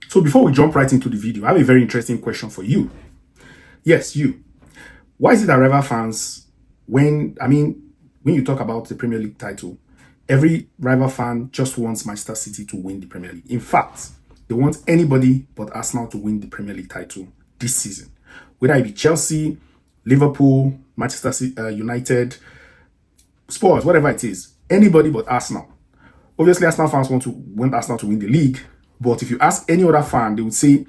So before we jump right into the video, I have a very interesting question for you. Yes, you. Why is it that rival fans, when you talk about the Premier League title, every rival fan just wants Manchester City to win the Premier League? In fact, they want anybody but Arsenal to win the Premier League title this season. Whether it be Chelsea, Liverpool, Manchester United, Spurs, whatever it is, anybody but Arsenal. Obviously, Arsenal fans want Arsenal to win the league, but if you ask any other fan, they would say,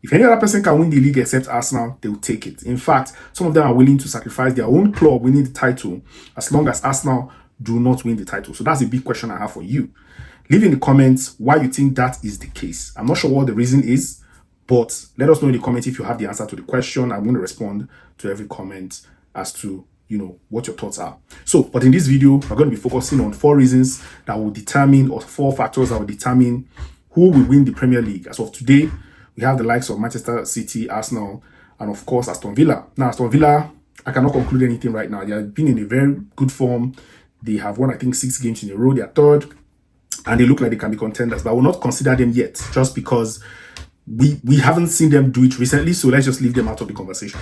if any other person can win the league except Arsenal, they will take it. In fact, some of them are willing to sacrifice their own club winning the title as long as Arsenal do not win the title. So that's a big question I have for you. Leave in the comments why you think that is the case. I'm not sure what the reason is, but let us know in the comments if you have the answer to the question. I'm going to respond to every comment as to what your thoughts are. So, but in this video, we're going to be focusing on 4 reasons that will determine, or 4 factors that will determine who will win the Premier League. As of today, we have the likes of Manchester City, Arsenal, and of course, Aston Villa. Now, Aston Villa, I cannot conclude anything right now. They have been in a very good form. They have won, I think, 6 games in a row. They are third, and they look like they can be contenders. But I will not consider them yet, just because we haven't seen them do it recently. So let's just leave them out of the conversation.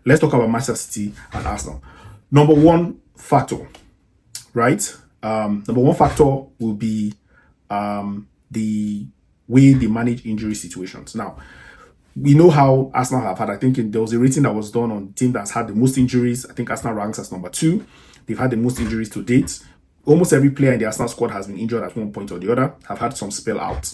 Let's talk about Manchester City and Arsenal. Number 1 factor, right? Number 1 factor will be the way they manage injury situations. Now, we know how Arsenal have had, I think there was a rating that was done on the team that's had the most injuries. I think Arsenal ranks as number 2. They've had the most injuries to date. Almost every player in the Arsenal squad has been injured at one point or the other, have had some spell out.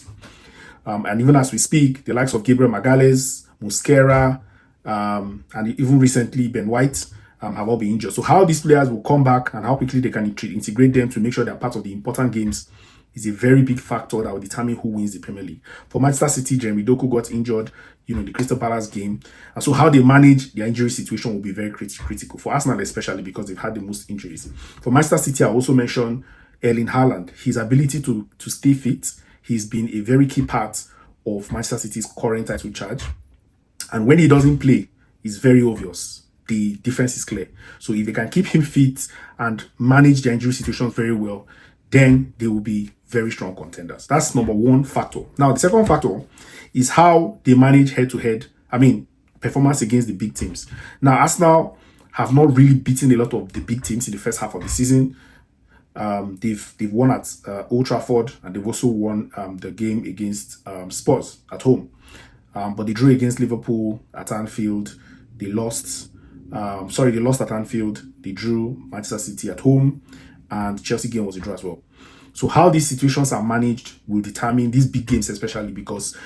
And even as we speak, the likes of Gabriel Magalhaes, Mosquera, and even recently Ben White have all been injured. So how these players will come back and how quickly they can integrate them to make sure they're part of the important games is a very big factor that will determine who wins the Premier League. For Manchester City, Jeremy Doku got injured, the Crystal Palace game. And so how they manage their injury situation will be very critical. For Arsenal especially, because they've had the most injuries. For Manchester City, I also mentioned Erling Haaland. His ability to stay fit. He's been a very key part of Manchester City's current title charge. And when he doesn't play, it's very obvious. The defense is clear. So if they can keep him fit and manage their injury situations very well, then they will be very strong contenders. That's number 1 factor. Now, the second factor is how they manage head-to-head, performance against the big teams. Now, Arsenal have not really beaten a lot of the big teams in the first half of the season. They've won at Old Trafford, and they've also won the game against Spurs at home. But they drew against Liverpool at Anfield. They lost at Anfield. They drew Manchester City at home, and Chelsea game was a draw as well. So how these situations are managed will determine these big games, especially because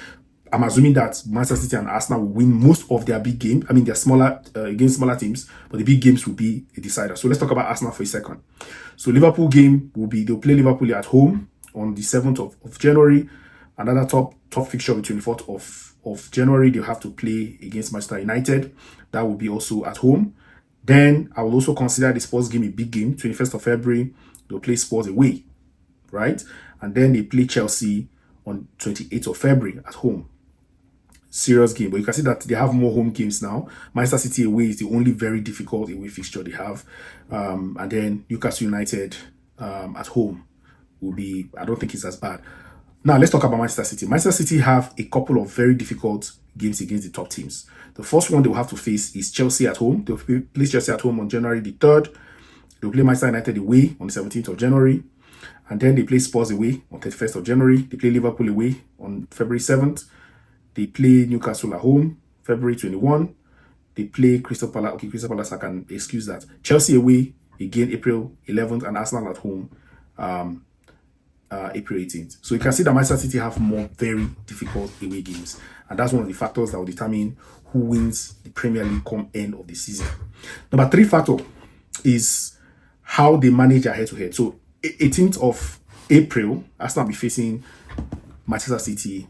I'm assuming that Manchester City and Arsenal will win most of their big games. They're smaller against smaller teams, but the big games will be a decider. So let's talk about Arsenal for a second. So Liverpool game they'll play Liverpool at home on the 7th of January. Another top fixture on the 24th of January, they'll have to play against Manchester United. That will be also at home. Then I will also consider the Spurs game a big game. 21st of February, they'll play Spurs away, right? And then they play Chelsea on 28th of February at home. Serious game. But you can see that they have more home games now. Manchester City away is the only very difficult away fixture they have. And then Newcastle United at home will be, I don't think it's as bad. Now, let's talk about Manchester City. Manchester City have a couple of very difficult games against the top teams. The first one they will have to face is Chelsea at home. They'll play Chelsea at home on January the 3rd. They'll play Manchester United away on the 17th of January. And then they play Spurs away on 31st of January. They play Liverpool away on February 7th. They play Newcastle at home, February 21. They play Crystal Palace. Okay, Crystal Palace, I can excuse that. Chelsea away, again, April 11th. And Arsenal at home, April 18th. So you can see that Manchester City have more very difficult away games. And that's one of the factors that will determine who wins the Premier League come end of the season. Number 3 factor is how they manage their head-to-head. So 18th of April, Arsenal will be facing Manchester City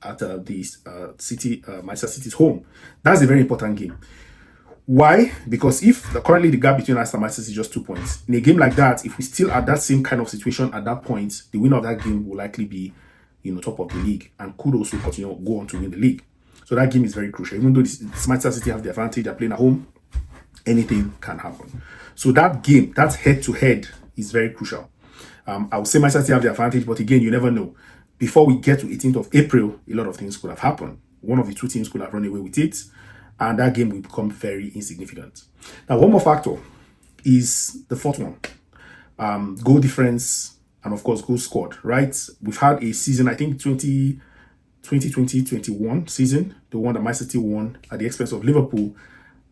at Manchester City's home. That's a very important game. Why? Because currently the gap between Arsenal and Manchester City is just 2 points. In a game like that, if we still at that same kind of situation at that point, the winner of that game will likely be, top of the league and could also go on to win the league. So that game is very crucial. Even though Manchester City have the advantage, they're playing at home, anything can happen. So that game, that head-to-head is very crucial. I would say Manchester City have the advantage, but again, you never know. before we get to 18th of April, a lot of things could have happened. One of the two teams could have run away with it, and that game will become very insignificant. Now, one more factor is the fourth one, goal difference, and of course, goals scored, right? We've had a season, I think 2020-21 season, the one that Man City won at the expense of Liverpool.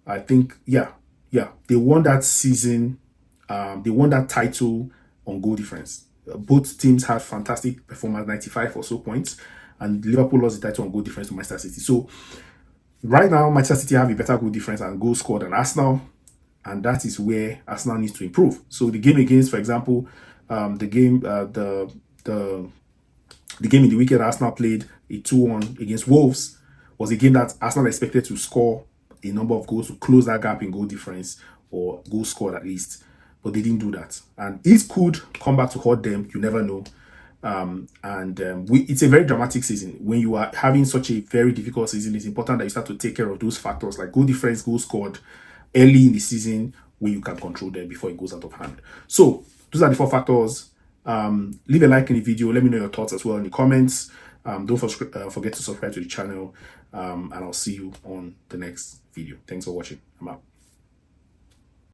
I think, yeah, they won that season. They won that title on goal difference. Both teams had fantastic performance, 95 or so points, and Liverpool lost the title on goal difference to Manchester City. So right now, Manchester City have a better goal difference and goal scored than Arsenal, and that is where Arsenal needs to improve. So the game against, for example, the game in the weekend Arsenal played, a 2-1 against Wolves, was a game that Arsenal expected to score a number of goals to close that gap in goal difference, or goal scored at least, but they didn't do that, and it could come back to haunt them. You never know. It's a very dramatic season. When you are having such a very difficult season, it's important that you start to take care of those factors like goal difference, goal scored early in the season, when you can control them before it goes out of hand. So those are the 4 factors. Leave a like in the video. Let me know your thoughts as well in the comments. Don't forget to subscribe to the channel, and I'll see you on the next video. Thanks for watching. I'm out.